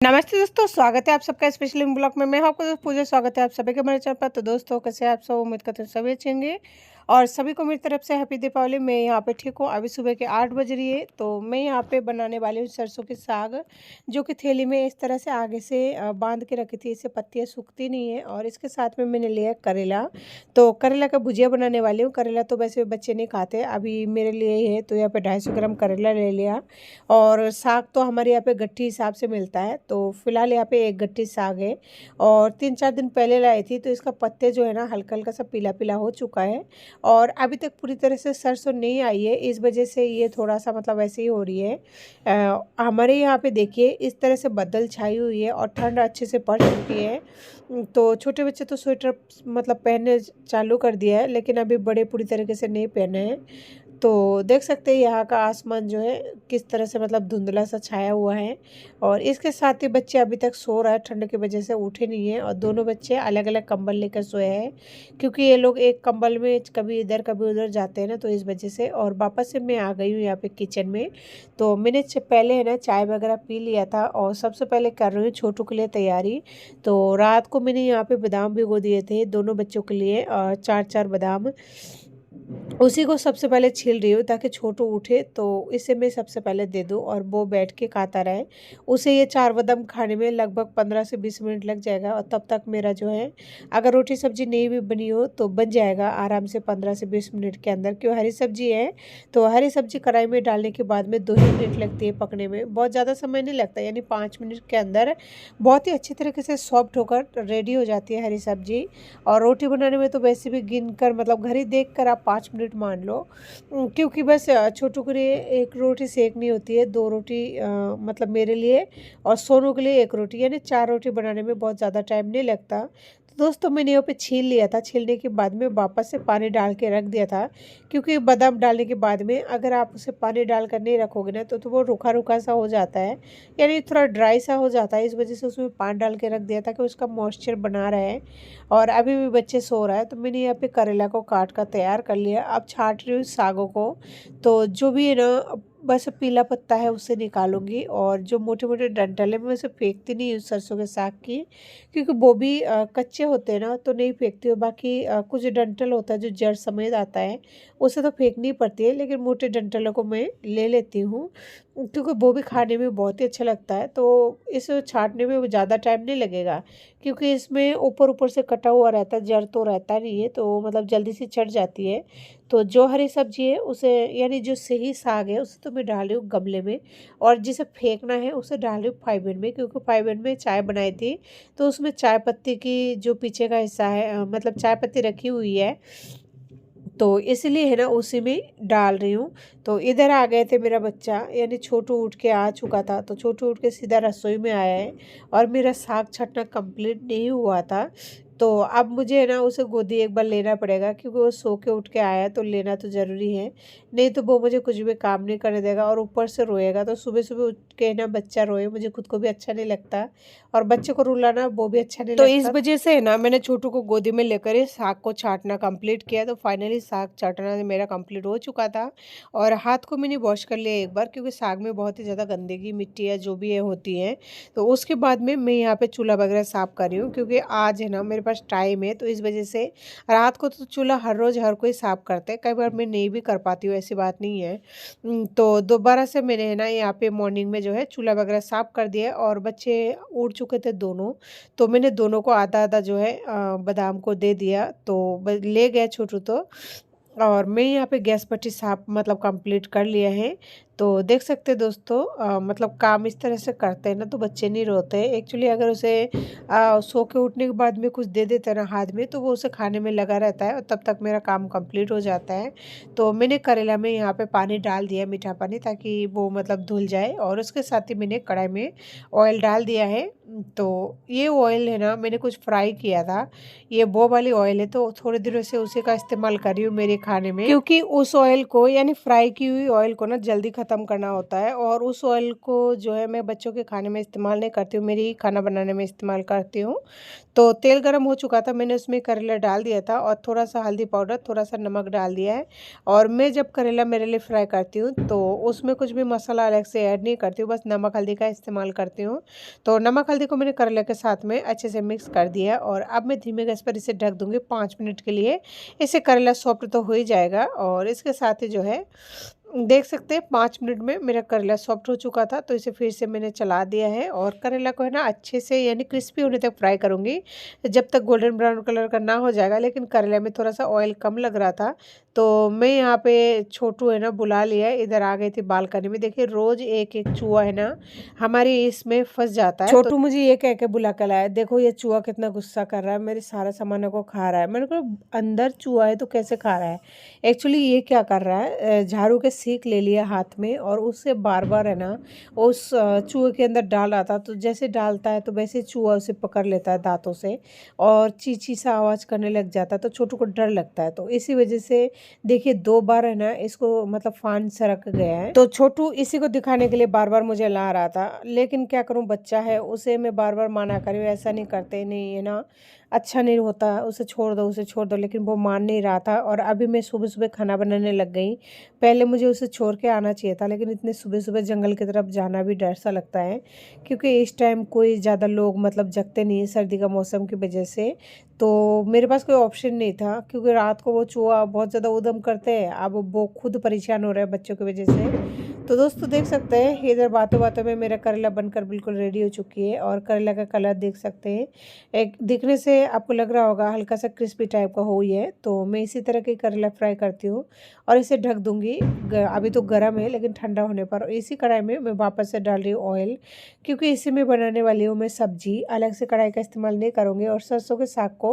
नमस्ते दोस्तों, स्वागत है आप सबका स्पेशल ब्लॉग में। मैं हूं आपका दोस्त पूजा। स्वागत है आप सभी के मेरे चैनल पर। तो दोस्तों, कैसे हैं आप सब? उम्मीद करते हैं सभी अच्छे होंगे और सभी को मेरी तरफ से हैप्पी दीपावली। मैं यहाँ पे ठीक हूँ। अभी सुबह के 8 बज रही है। तो मैं यहाँ पे बनाने वाली हूँ सरसों की साग, जो कि थैली में इस तरह से आगे से बांध के रखी थी। इससे पत्तियाँ सूखती नहीं है। और इसके साथ में मैंने लिया करेला। तो करेला का भुजिया बनाने वाली हूँ। करेला तो वैसे बच्चे नहीं खाते, अभी मेरे लिए ही है। तो यहाँ पे 250 ग्राम करेला ले लिया। और साग तो हमारे यहाँ पे गट्ठी हिसाब से मिलता है। तो फिलहाल यहाँ पे एक गट्ठी साग है और 3-4 दिन पहले लाई थी। तो इसका पत्ते जो है ना, हल्का हल्का सा पीला पीला हो चुका है और अभी तक पूरी तरह से सरसों नहीं आई है। इस वजह से ये थोड़ा सा मतलब ऐसे ही हो रही है। हमारे यहाँ पे देखिए इस तरह से बादल छाई हुई है और ठंड अच्छे से पड़ चुकी है। तो छोटे बच्चे तो स्वेटर मतलब पहनने चालू कर दिया है, लेकिन अभी बड़े पूरी तरीके से नहीं पहने हैं। तो देख सकते हैं यहाँ का आसमान जो है किस तरह से मतलब धुंधला सा छाया हुआ है। और इसके साथ ही बच्चे अभी तक सो रहा है, ठंड की वजह से उठे नहीं है। और दोनों बच्चे अलग अलग कंबल लेकर सोए हैं, क्योंकि ये लोग एक कंबल में कभी इधर कभी उधर जाते हैं ना, तो इस वजह से। और वापस से मैं आ गई हूँ यहाँ पे किचन में। तो मैंने पहले है ना चाय वगैरह पी लिया था और सबसे पहले कर रही हूँ छोटू के लिए तैयारी। तो रात को मैंने यहाँ पे बादाम भिगो दिए थे दोनों बच्चों के लिए, 4-4 बादाम। उसी को सबसे पहले छील रही हूँ ताकि छोटू उठे तो इसे मैं सबसे पहले दे दूँ और वो बैठ के खाता रहे। उसे ये 4 बादाम खाने में लगभग 15 से 20 मिनट लग जाएगा। और तब तक मेरा जो है, अगर रोटी सब्जी नहीं भी बनी हो तो बन जाएगा आराम से 15 से 20 मिनट के अंदर। क्यों, हरी सब्जी है। तो हरी सब्जी कढ़ाई में डालने के बाद में 2 ही मिनट लगती है पकने में, बहुत ज़्यादा समय नहीं लगता। यानी 5 मिनट के अंदर बहुत ही अच्छी तरीके से सॉफ्ट होकर रेडी हो जाती है हरी सब्जी। और रोटी बनाने में तो वैसे भी गिन कर मतलब घड़ी देख कर आप 5 मिनट मान लो। क्योंकि बस छोटू के लिए एक रोटी सेकनी होती है, 2 रोटी मतलब मेरे लिए और सोनू के लिए 1 रोटी, यानी 4 रोटी बनाने में बहुत ज़्यादा टाइम नहीं लगता। तो दोस्तों, मैंने यहाँ पे छील लिया था। छीलने के बाद में वापस से पानी डाल के रख दिया था, क्योंकि बादाम डालने के बाद में अगर आप उसे पानी डाल कर नहीं रखोगे ना तो वो रूखा रूखा सा हो जाता है, यानी थोड़ा ड्राई सा हो जाता है। इस वजह से उसमें पानी डाल के रख दिया था कि उसका मॉइस्चर बना रहे। और अभी भी बच्चे सो रहा है। तो मैंने यहाँ पे करेला को काट कर तैयार कर लिया। अब छाट रही हूँ सागों को। तो जो भी है ना, बस पीला पत्ता है उसे निकालूंगी और जो मोटे मोटे डंठल है मैं उसे फेंकती नहीं हूँ सरसों के साग की, क्योंकि वो भी कच्चे होते हैं ना, तो नहीं फेंकती हूँ। बाकी कुछ डंठल होता है जो जड़ समेत आता है, उसे तो फेंकनी पड़ती है, लेकिन मोटे डंठलों को मैं ले लेती हूँ, क्योंकि वो भी खाने में बहुत ही अच्छा लगता है। तो इस छाटने में ज़्यादा टाइम नहीं लगेगा, क्योंकि इसमें ऊपर ऊपर से कटा हुआ रहता है, जड़ तो रहता नहीं है, तो मतलब जल्दी से चढ़ जाती है। तो जो हरी सब्जी है उसे, यानी जो सही साग है उसे तो मैं डाल रही हूँ गमले में, और जिसे फेंकना है उसे डाल रही हूँ फाइबर में, क्योंकि फाइबर में चाय बनाई थी तो उसमें चाय पत्ती की जो पीछे का हिस्सा है, मतलब चाय पत्ती रखी हुई है, तो इसलिए है ना उसी में डाल रही हूँ। तो इधर आ गए थे मेरा बच्चा, यानी छोटू उठ के आ चुका था। तो छोटू उठ के सीधा रसोई में आया है और मेरा साग छटना कंप्लीट नहीं हुआ था। तो अब मुझे है ना उसे गोदी एक बार लेना पड़ेगा, क्योंकि वो सो के उठ के आया है, तो लेना तो ज़रूरी है। नहीं तो वो मुझे कुछ भी काम नहीं करने देगा और ऊपर से रोएगा। तो सुबह सुबह उठ के ना बच्चा रोए, मुझे खुद को भी अच्छा नहीं लगता और बच्चे को रुलाना वो भी अच्छा नहीं लगता। तो इस वजह से है ना मैंने छोटू को गोदी में लेकर ही साग को छाटना कंप्लीट किया। तो फाइनली साग छाटना मेरा कंप्लीट हो चुका था और हाथ को मैंने वॉश कर लिया एक बार, क्योंकि साग में बहुत ही ज़्यादा गंदगी मिट्टी या जो भी है होती है। तो उसके बाद में मैं यहाँ पे चूल्हा वगैरह साफ़ कर रही हूँ, क्योंकि आज है ना मेरे पास टाइम है। तो इस वजह से रात को तो चूल्हा हर रोज़ हर कोई साफ़ करते हैं, कई बार मैं नहीं भी कर पाती हूँ, ऐसी बात नहीं है। तो दोबारा से मैंने है ना यहाँ पे मॉर्निंग में जो है चूल्हा वगैरह साफ़ कर दिया और बच्चे उड़ चुके थे दोनों। तो मैंने दोनों को आधा आधा जो है बादाम को दे दिया, तो ले गए छोटू तो। और मैं यहाँ पे गैस पट्टी साफ मतलब कंप्लीट कर लिया है। तो देख सकते हैं दोस्तों, मतलब काम इस तरह से करते हैं ना तो बच्चे नहीं रोते। एक्चुअली अगर उसे सो के उठने के बाद में कुछ दे देते हैं ना हाथ में, तो वो उसे खाने में लगा रहता है और तब तक मेरा काम कंप्लीट हो जाता है। तो मैंने करेला में यहाँ पे पानी डाल दिया, मीठा पानी, ताकि वो मतलब धुल जाए। और उसके साथ ही मैंने कढ़ाई में ऑयल डाल दिया है। तो ये ऑयल है ना, मैंने कुछ फ्राई किया था, ये वो वाली ऑयल है, तो थोड़े दिनों से उसी का इस्तेमाल कर रही हूँ मेरे खाने में, क्योंकि उस ऑयल को यानी फ्राई की हुई ऑयल को ना जल्दी ख़त्म करना होता है। और उस ऑयल को जो है मैं बच्चों के खाने में इस्तेमाल नहीं करती हूँ, मेरी खाना बनाने में इस्तेमाल करती हूँ। तो तेल गर्म हो चुका था, मैंने उसमें करेला डाल दिया था और थोड़ा सा हल्दी पाउडर, थोड़ा सा नमक डाल दिया है। और मैं जब करेला मेरे लिए फ्राई करती हूँ तो उसमें कुछ भी मसाला अलग से ऐड नहीं करती हूँ, बस नमक हल्दी का इस्तेमाल करती हूँ। तो नमक हल्दी को मैंने करेले के साथ में अच्छे से मिक्स कर दिया और अब मैं धीमे गैस पर इसे ढक दूँगी 5 मिनट के लिए। इससे करेला सॉफ्ट तो हो ही जाएगा और इसके साथ ही जो है देख सकते हैं 5 मिनट में मेरा करेला सॉफ्ट हो चुका था। तो इसे फिर से मैंने चला दिया है और करेला को है ना अच्छे से यानी क्रिस्पी होने तक फ्राई करूँगी, जब तक गोल्डन ब्राउन कलर का ना हो जाएगा। लेकिन करेले में थोड़ा सा ऑयल कम लग रहा था, तो मैं यहाँ पे छोटू है ना बुला लिया है, इधर आ गई थी बालकनी में। देखिए रोज़ एक एक चूहा है ना हमारे इसमें फंस जाता है। छोटू मुझे ये कह के बुला कर लाया, देखो ये चूहा कितना गुस्सा कर रहा है, मेरे सारा सामानों को खा रहा है। मैंने कहा अंदर चूहा है तो कैसे खा रहा है। एक्चुअली ये क्या कर रहा है, झाड़ू के सीख ले लिया हाथ में और उससे बार बार है ना उस चूहे के अंदर डाल रहा था। तो जैसे डालता है तो वैसे चूहा उसे पकड़ लेता है दांतों से और चींची सा आवाज़ करने लग जाता है। तो छोटू को डर लगता है, तो इसी वजह से देखिए 2 बार है ना इसको मतलब फान सरक गया है। तो छोटू इसी को दिखाने के लिए बार बार मुझे ला रहा था, लेकिन क्या करूं, बच्चा है, उसे मैं बार बार माना करूँ ऐसा नहीं करते, नहीं है ना अच्छा नहीं होता, उसे छोड़ दो उसे छोड़ दो। लेकिन वो मान नहीं रहा था और अभी मैं सुबह सुबह खाना बनाने लग गई। पहले मुझे उसे छोड़ के आना चाहिए था, लेकिन इतने सुबह सुबह जंगल की तरफ जाना भी डर सा लगता है, क्योंकि इस टाइम कोई ज़्यादा लोग मतलब जगते नहीं है सर्दी का मौसम की वजह से। तो मेरे पास कोई ऑप्शन नहीं था, क्योंकि रात को वो चूहा बहुत ज़्यादा उधम करते हैं। अब वो खुद परेशान हो रहे हैं बच्चों की वजह से। तो दोस्तों देख सकते हैं इधर बातों बातों में मेरा करेला बनकर बिल्कुल रेडी हो चुकी है और करेला का कलर देख सकते हैं, एक दिखने से आपको लग रहा होगा हल्का सा क्रिस्पी टाइप का हो ही है। तो मैं इसी तरह के करेला फ्राई करती हूँ और इसे ढक दूंगी। अभी तो गर्म है, लेकिन ठंडा होने पर इसी कढ़ाई में मैं वापस से डाल रही हूँ ऑयल, क्योंकि इसी में बनाने वाली हूँ मैं सब्जी। अलग से कढ़ाई का इस्तेमाल नहीं करूँगी। और सरसों के साग को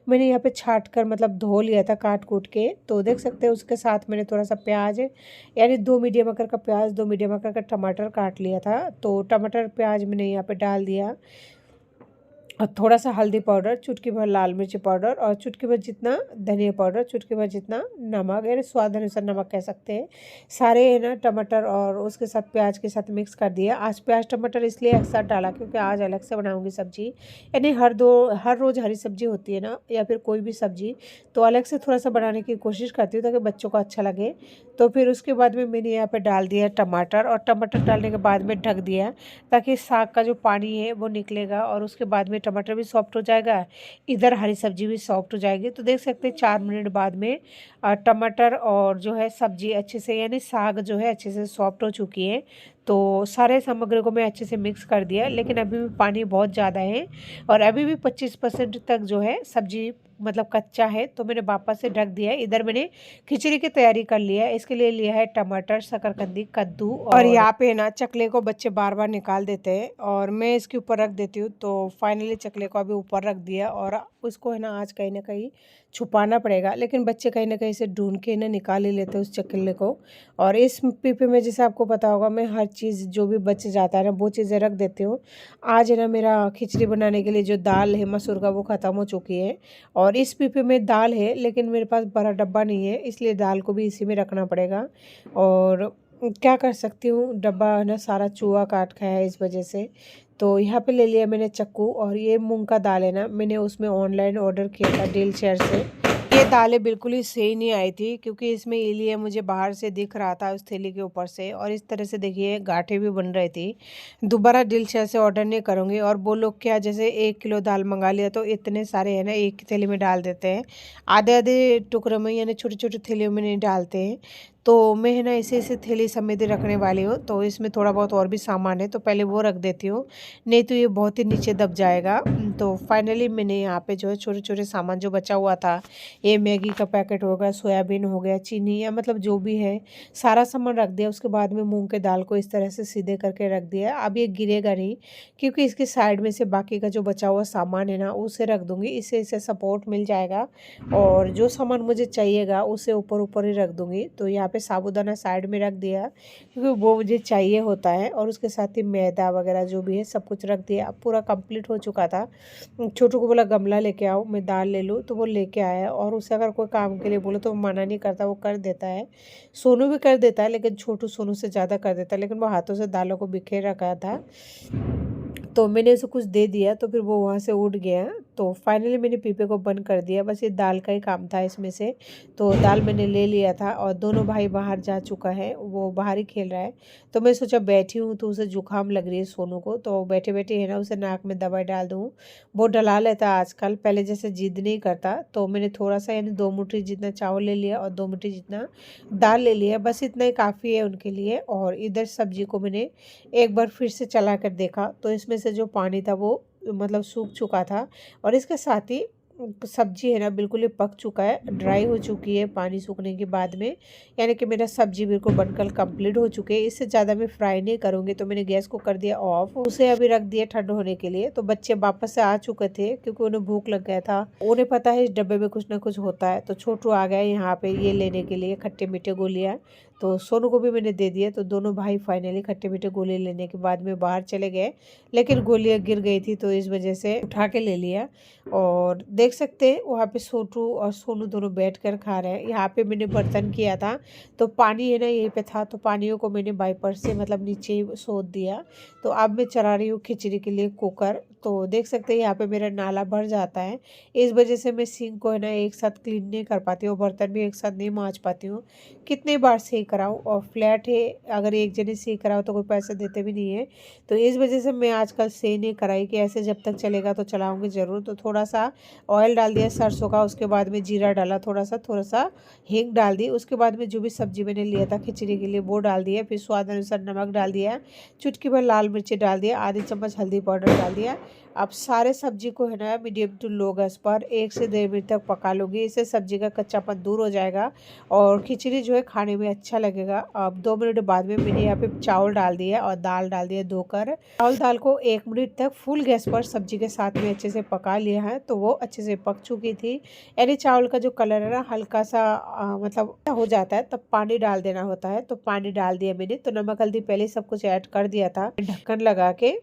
मैंने यहाँ पे छाट कर मतलब धो लिया था काट कूट के। तो देख सकते हैं उसके साथ मैंने थोड़ा सा प्याज यानी 2 मीडियम आकार का प्याज, 2 मीडियम आकार का टमाटर काट लिया था। तो टमाटर प्याज मैंने यहाँ पे डाल दिया और थोड़ा सा हल्दी पाउडर, चुटकी भर लाल मिर्ची पाउडर और चुटकी भर जितना धनिया पाउडर, चुटकी भर जितना नमक, यानी स्वाद अनुसार नमक कह सकते हैं। सारे है ना टमाटर और उसके साथ प्याज के साथ मिक्स कर दिया। आज प्याज टमाटर इसलिए एक साथ डाला क्योंकि आज अलग से बनाऊंगी सब्जी, यानी हर रोज़ हरी सब्जी होती है ना, या फिर कोई भी सब्जी, तो अलग से थोड़ा सा बनाने की कोशिश करती हूँ ताकि बच्चों को अच्छा लगे। तो फिर उसके बाद में मैंने यहाँ पर डाल दिया टमाटर और टमाटर डालने के बाद में ढक दिया, ताकि साग का जो पानी है वो निकलेगा और उसके बाद में टमाटर भी सॉफ्ट हो जाएगा, इधर हरी सब्जी भी सॉफ्ट हो जाएगी। तो देख सकते हैं 4 मिनट बाद में टमाटर और जो है सब्जी अच्छे से यानी साग जो है अच्छे से सॉफ्ट हो चुकी है। तो सारे सामग्री को मैं अच्छे से मिक्स कर दिया, लेकिन अभी भी पानी बहुत ज़्यादा है और अभी भी 25% तक जो है सब्जी मतलब कच्चा है। तो मैंने वापस से ढक दिया है। इधर मैंने खिचड़ी की तैयारी कर लिया है। इसके लिए लिया है टमाटर, शकरकंदी, कद्दू और यहाँ पे ना चकले को बच्चे बार बार निकाल देते हैं और मैं इसके ऊपर रख देती हूँ। तो फाइनली चकले को अभी ऊपर रख दिया और उसको है ना आज कहीं ना कहीं छुपाना पड़ेगा, लेकिन बच्चे कहीं ना कहीं से ढूंढ के ना निकाल ही लेते हैं उस चकले को। और इस पीपे में जैसे आपको पता होगा मैं हर चीज़ जो भी बच जाता है ना वो चीज़ें रख देती हूँ। आज है ना मेरा खिचड़ी बनाने के लिए जो दाल है मसूर का वो ख़त्म हो चुकी है और इस पीपे में दाल है, लेकिन मेरे पास बड़ा डब्बा नहीं है, इसलिए दाल को भी इसी में रखना पड़ेगा। और क्या कर सकती हूँ, डब्बा है ना सारा चूहा काट खाया है इस वजह से। तो यहाँ पे ले लिया मैंने चक्कू और ये मूंग का दाल है ना, मैंने उसमें ऑनलाइन ऑर्डर किया था डील शेयर से। ये दालें बिल्कुल ही सही नहीं आई थी, क्योंकि इसमें इलिया मुझे बाहर से दिख रहा था उस थैली के ऊपर से, और इस तरह से देखिए गांठें भी बन रही थी। दोबारा डील शेयर से ऑर्डर नहीं करूँगी। और वो लोग क्या जैसे 1 किलो दाल मंगा लिया तो इतने सारे है ना एक थैली में डाल देते हैं, आधे आधे टुकड़ों में यानी छोटी छोटी थैलियों में नहीं डालते हैं। तो मैं है ना इसे थैली समेत रखने वाली हूँ। तो इसमें थोड़ा बहुत और भी सामान है, तो पहले वो रख देती हूँ, नहीं तो ये बहुत ही नीचे दब जाएगा। तो फाइनली मैंने यहाँ पे जो है छोटे छोटे सामान जो बचा हुआ था, ये मैगी का पैकेट हो गया, सोयाबीन हो गया, चीनी या मतलब जो भी है सारा सामान रख दिया। उसके बाद में मूंग के दाल को इस तरह से सीधे करके रख दिया। अब ये गिरेगा नहीं, क्योंकि इसके साइड में से बाकी का जो बचा हुआ सामान है ना उसे रख दूँगी, इससे सपोर्ट मिल जाएगा और जो सामान मुझे चाहिएगा उसे ऊपर ऊपर ही रख दूँगी। तो यहाँ पे साबूदाना साइड में रख दिया क्योंकि वो मुझे चाहिए होता है, और उसके साथ ही मैदा वगैरह जो भी है सब कुछ रख दिया। अब पूरा कंप्लीट हो चुका था। छोटू को बोला गमला लेके आओ, मैं दाल ले लूँ, तो वो लेके आया। और उसे अगर कोई काम के लिए बोलो तो वो मना नहीं करता, वो कर देता है। सोनू भी कर देता है, लेकिन छोटू सोनू से ज़्यादा कर देता है। लेकिन वो हाथों से दालों को बिखेर रखा था, तो मैंने उसे कुछ दे दिया, तो फिर वो वहाँ से उठ गया। तो फाइनली मैंने पीपे को बंद कर दिया। बस ये दाल का ही काम था इसमें से, तो दाल मैंने ले लिया था। और दोनों भाई बाहर जा चुका है, वो बाहर ही खेल रहा है। तो मैं सोचा बैठी हूँ तो उसे जुकाम लग रही है सोनू को, तो बैठे बैठे है ना उसे नाक में दवाई डाल दूँ। वो डला लेता आजकल, पहले जैसे जिद नहीं करता। तो मैंने थोड़ा सा यानी 2 मुट्ठी जितना चावल ले लिया और 2 मुट्ठी जितना दाल ले लिया, बस इतना ही काफ़ी है उनके लिए। और इधर सब्जी को मैंने एक बार फिर से चला कर देखा, तो इसमें से जो पानी था वो मतलब सूख चुका था। और इसके साथ ही सब्जी है ना बिल्कुल ही पक चुका है, ड्राई हो चुकी है पानी सूखने के बाद में। यानी कि मेरा सब्जी बिल्कुल बनकर कंप्लीट हो चुके हैं। इससे ज़्यादा मैं फ्राई नहीं करूँगी, तो मैंने गैस को कर दिया ऑफ। उसे अभी रख दिया ठंड होने के लिए। तो बच्चे वापस से आ चुके थे क्योंकि उन्हें भूख लग गया था। उन्हें पता है इस डब्बे में कुछ ना कुछ होता है। तो छोटू आ गया यहाँ पे ये लेने के लिए खट्टे मीठे गोलियाँ। तो सोनू को भी मैंने दे दिया। तो दोनों भाई फाइनली खट्टे मीठे गोले लेने के बाद में बाहर चले गए, लेकिन गोलियाँ गिर गई थी तो इस वजह से उठा के ले लिया। और देख सकते हैं वहाँ पे छोटू और सोनू दोनों बैठकर खा रहे हैं। यहाँ पे मैंने बर्तन किया था, तो पानी है ना यहीं पे था, तो पानियों को मैंने वाइपर से मतलब नीचे ही सोख दिया। तो अब मैं चला रही हूँ खिचड़ी के लिए कुकर। तो देख सकते हैं यहाँ पे मेरा नाला भर जाता है, इस वजह से मैं सिंक को है ना एक साथ क्लीन नहीं कर पाती हूँ, बर्तन भी एक साथ नहीं मांज पाती हूँ। कितनी बार सही कराऊँ, और फ्लैट है, अगर एक जने सही कराओ तो कोई पैसे देते भी नहीं है। तो इस वजह से मैं आजकल सही नहीं कराई कि ऐसे जब तक चलेगा तो चलाऊँगी ज़रूर। तो थोड़ा सा ऑयल डाल दिया सरसों का, उसके बाद में जीरा डाला, थोड़ा सा हींग डाल दी। उसके बाद में जो भी सब्जी मैंने लिया था खिचड़ी के लिए वो डाल दिया। फिर स्वाद अनुसार नमक डाल दिया, चुटकी भर लाल मिर्ची डाल दिया, आधी चम्मच हल्दी पाउडर डाल दिया। अब सारे सब्जी को है ना मीडियम टू लो गैस पर 1 से 1.5 मिनट तक पका लूँगी। इससे सब्जी का कच्चापन दूर हो जाएगा और खिचड़ी जो है खाने में अच्छा लगेगा। अब 2 मिनट बाद में मैंने यहाँ पे चावल डाल दिया और दाल डाल दिया धोकर। चावल दाल को 1 मिनट तक फुल गैस पर सब्जी के साथ में अच्छे से पका लिया है, तो वो अच्छे से पक चुकी थी। यानी चावल का जो कलर है ना हल्का सा मतलब हो जाता है, तब पानी डाल देना होता है। तो पानी डाल दिया मैंने। तो नमक हल्दी पहले सब कुछ ऐड कर दिया था। ढक्कन लगा के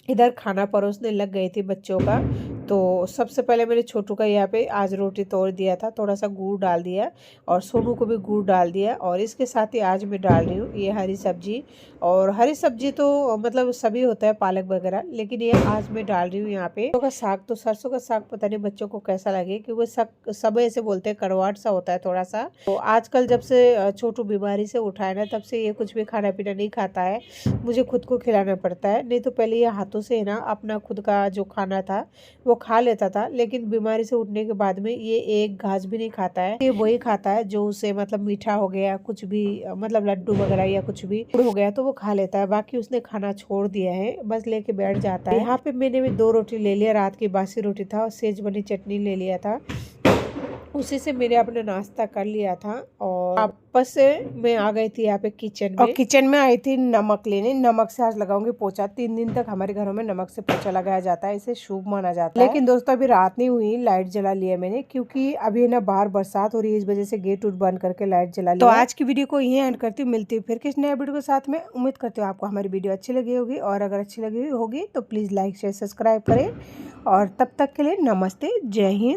इधर खाना परोसने लग गई थी बच्चों का। तो सबसे पहले मैंने छोटू का यहाँ पे आज रोटी तोड़ दिया था, थोड़ा सा गुड़ डाल दिया और सोनू को भी गुड़ डाल दिया। और इसके साथ ही आज मैं डाल रही हूँ ये हरी सब्जी। और हरी सब्जी तो मतलब सभी होता है पालक वगैरह, लेकिन ये आज मैं डाल रही हूँ यहाँ पे सरसों का साग। तो सरसों का साग पता नहीं बच्चों को कैसा लगे, क्योंकि सब ऐसे बोलते हैं कड़वाहट सा होता है थोड़ा सा। तो आजकल जब से छोटू बीमारी से उठा है ना, तब से ये कुछ भी खाना पीना नहीं खाता है, मुझे खुद को खिलाना पड़ता है। नहीं तो पहले ये हाथों से है ना अपना खुद का जो खाना था वो खा लेता था, लेकिन बीमारी से उठने के बाद में ये एक घास भी नहीं खाता है। ये वही खाता है जो उसे मतलब मीठा हो गया, कुछ भी मतलब लड्डू वगैरह या कुछ भी हो गया तो वो खा लेता है। बाकी उसने खाना छोड़ दिया है, बस लेके बैठ जाता है। यहाँ पे मैंने भी 2 रोटी ले लिया, रात की बासी रोटी था और सेज बनी चटनी ले लिया था, उसी से मैंने अपना नाश्ता कर लिया था। और वापस से मैं आ गई थी यहाँ पे किचन में, और किचन में आई थी नमक लेने। नमक से आज लगाऊंगी पोछा। 3 दिन तक हमारे घरों में नमक से पोछा लगाया जाता है, इसे शुभ माना जाता है। लेकिन दोस्तों अभी रात नहीं हुई, लाइट जला लिया मैंने, क्योंकि अभी ना बाहर बरसात हो रही है, इस वजह से गेट उट बंद करके लाइट जला लिया। तो आज की वीडियो को यही एंड करती हूँ, मिलती हूँ फिर किस नए वीडियो के साथ में। उम्मीद करती हूँ आपको हमारी वीडियो अच्छी लगी होगी, और अगर अच्छी लगी होगी तो प्लीज़ लाइक शेयर सब्सक्राइब करें। और तब तक के लिए नमस्ते, जय हिंद।